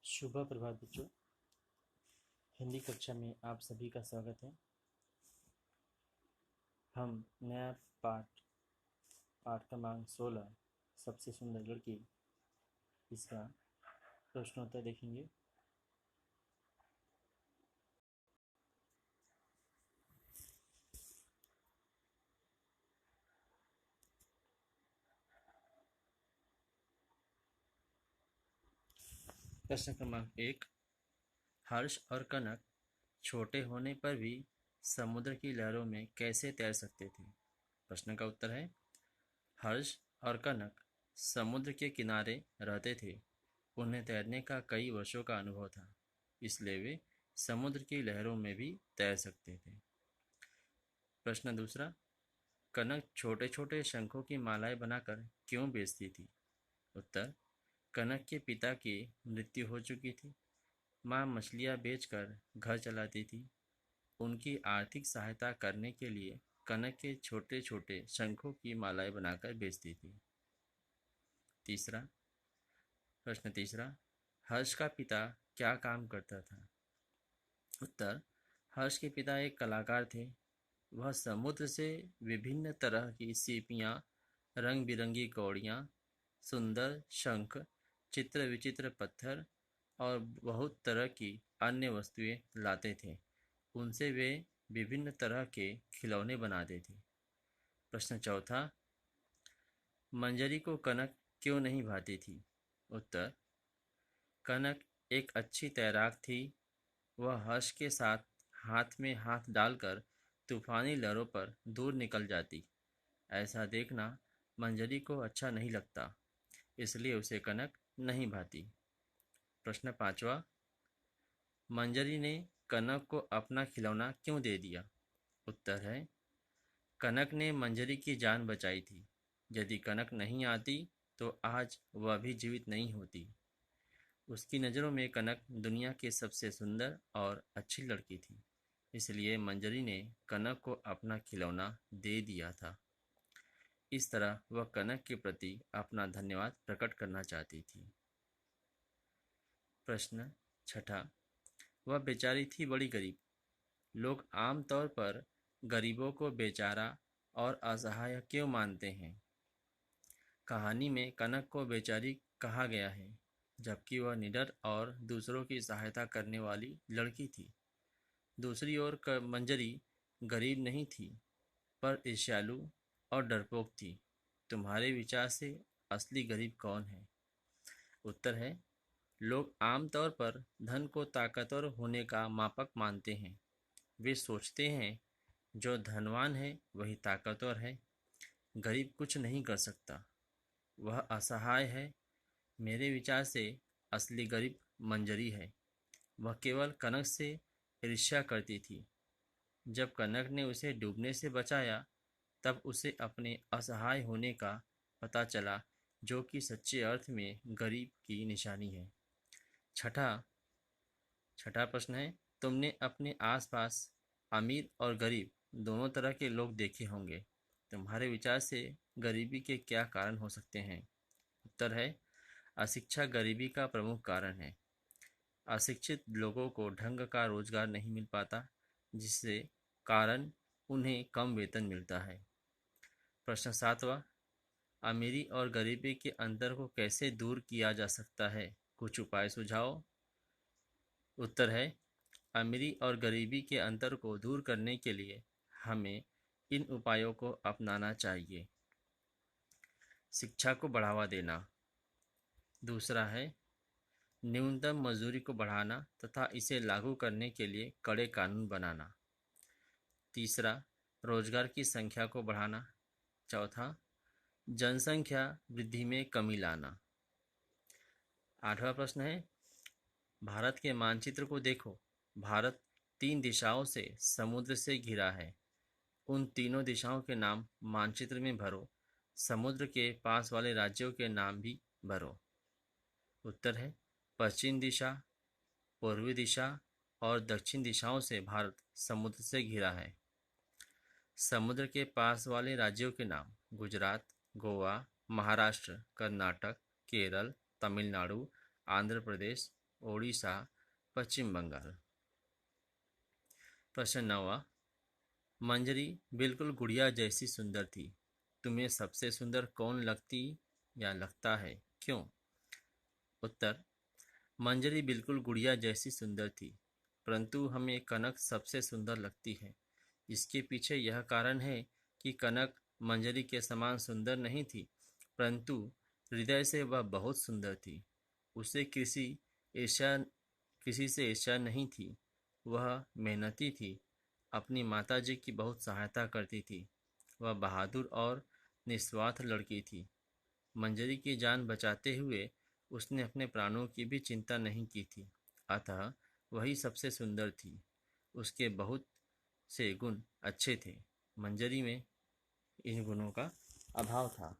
शुभ प्रभात बच्चों। हिंदी कक्षा में आप सभी का स्वागत है। हम नया पाठ पाठ क्रमांक 16 सबसे सुंदर लड़की, इसका प्रश्नोत्तर देखेंगे। प्रश्न क्रमांक 1। हर्ष और कनक छोटे होने पर भी समुद्र की लहरों में कैसे तैर सकते थे? प्रश्न का उत्तर है, हर्ष और कनक समुद्र के किनारे रहते थे। उन्हें तैरने का कई वर्षों का अनुभव था, इसलिए वे समुद्र की लहरों में भी तैर सकते थे। प्रश्न दूसरा, कनक छोटे छोटे शंखों की मालाएं बनाकर क्यों बेचती थी? उत्तर, कनक के पिता की मृत्यु हो चुकी थी। माँ मछलियाँ बेचकर घर चलाती थी। उनकी आर्थिक सहायता करने के लिए कनक के छोटे छोटे शंखों की मालाएं बनाकर बेचती थी। प्रश्न तीसरा, हर्ष का पिता क्या काम करता था? उत्तर, हर्ष के पिता एक कलाकार थे। वह समुद्र से विभिन्न तरह की सीपियाँ, रंग बिरंगी कौड़ियाँ, सुंदर शंख, चित्र विचित्र पत्थर और बहुत तरह की अन्य वस्तुएं लाते थे। उनसे वे विभिन्न तरह के खिलौने बनाते थे। प्रश्न चौथा, मंजरी को कनक क्यों नहीं भाती थी? उत्तर, कनक एक अच्छी तैराक थी। वह हर्ष के साथ हाथ में हाथ डालकर तूफानी लहरों पर दूर निकल जाती। ऐसा देखना मंजरी को अच्छा नहीं लगता, इसलिए उसे कनक नहीं भाती। प्रश्न पांचवा, मंजरी ने कनक को अपना खिलौना क्यों दे दिया? उत्तर है, कनक ने मंजरी की जान बचाई थी। यदि कनक नहीं आती तो आज वह भी जीवित नहीं होती। उसकी नज़रों में कनक दुनिया की सबसे सुंदर और अच्छी लड़की थी, इसलिए मंजरी ने कनक को अपना खिलौना दे दिया था। इस तरह वह कनक के प्रति अपना धन्यवाद प्रकट करना चाहती थी। प्रश्न छठा, वह बेचारी थी बड़ी गरीब। लोग आमतौर पर गरीबों को बेचारा और असहाय क्यों मानते हैं? कहानी में कनक को बेचारी कहा गया है, जबकि वह निडर और दूसरों की सहायता करने वाली लड़की थी। दूसरी ओर मंजरी गरीब नहीं थी, पर ईर्ष्यालु और डरपोक थी। तुम्हारे विचार से असली गरीब कौन है? उत्तर है, लोग आमतौर पर धन को ताकतवर होने का मापक मानते हैं। वे सोचते हैं जो धनवान है वही ताकतवर है। गरीब कुछ नहीं कर सकता, वह असहाय है। मेरे विचार से असली गरीब मंजरी है। वह केवल कनक से ईर्ष्या करती थी। जब कनक ने उसे डूबने से बचाया, तब उसे अपने असहाय होने का पता चला, जो कि सच्चे अर्थ में गरीब की निशानी है। छठा प्रश्न है, तुमने अपने आसपास अमीर और गरीब दोनों तरह के लोग देखे होंगे। तुम्हारे विचार से गरीबी के क्या कारण हो सकते हैं? उत्तर है, अशिक्षा गरीबी का प्रमुख कारण है। अशिक्षित लोगों को ढंग का रोजगार नहीं मिल पाता, जिससे कारण उन्हें कम वेतन मिलता है। प्रश्न सातवां, अमीरी और गरीबी के अंतर को कैसे दूर किया जा सकता है? कुछ उपाय सुझाओ। उत्तर है, अमीरी और गरीबी के अंतर को दूर करने के लिए हमें इन उपायों को अपनाना चाहिए। शिक्षा को बढ़ावा देना। दूसरा है, न्यूनतम मजदूरी को बढ़ाना तथा इसे लागू करने के लिए कड़े कानून बनाना। तीसरा, रोजगार की संख्या को बढ़ाना। चौथा, जनसंख्या वृद्धि में कमी लाना। आठवां प्रश्न है, भारत के मानचित्र को देखो। भारत 3 दिशाओं से समुद्र से घिरा है। उन तीनों दिशाओं के नाम मानचित्र में भरो। समुद्र के पास वाले राज्यों के नाम भी भरो। उत्तर है, पश्चिम दिशा, पूर्वी दिशा और दक्षिण दिशाओं से भारत समुद्र से घिरा है। समुद्र के पास वाले राज्यों के नाम गुजरात, गोवा, महाराष्ट्र, कर्नाटक, केरल, तमिलनाडु, आंध्र प्रदेश ओडिशा, पश्चिम बंगाल। प्रश्न 9वां। मंजरी बिल्कुल गुड़िया जैसी सुंदर थी। तुम्हें सबसे सुंदर कौन लगती या लगता है, क्यों? उत्तर। मंजरी बिल्कुल गुड़िया जैसी सुंदर थी, परंतु हमें कनक सबसे सुंदर लगती है। इसके पीछे यह कारण है कि कनक मंजरी के समान सुंदर नहीं थी, परंतु हृदय से वह बहुत सुंदर थी। उसे ईर्ष्या किसी से ईर्ष्या नहीं थी। वह मेहनती थी, अपनी माताजी की बहुत सहायता करती थी। वह बहादुर और निस्वार्थ लड़की थी। मंजरी की जान बचाते हुए उसने अपने प्राणों की भी चिंता नहीं की थी, अतः वही सबसे सुंदर थी। उसके बहुत से गुण अच्छे थे, मंजरी में इन गुणों का अभाव था।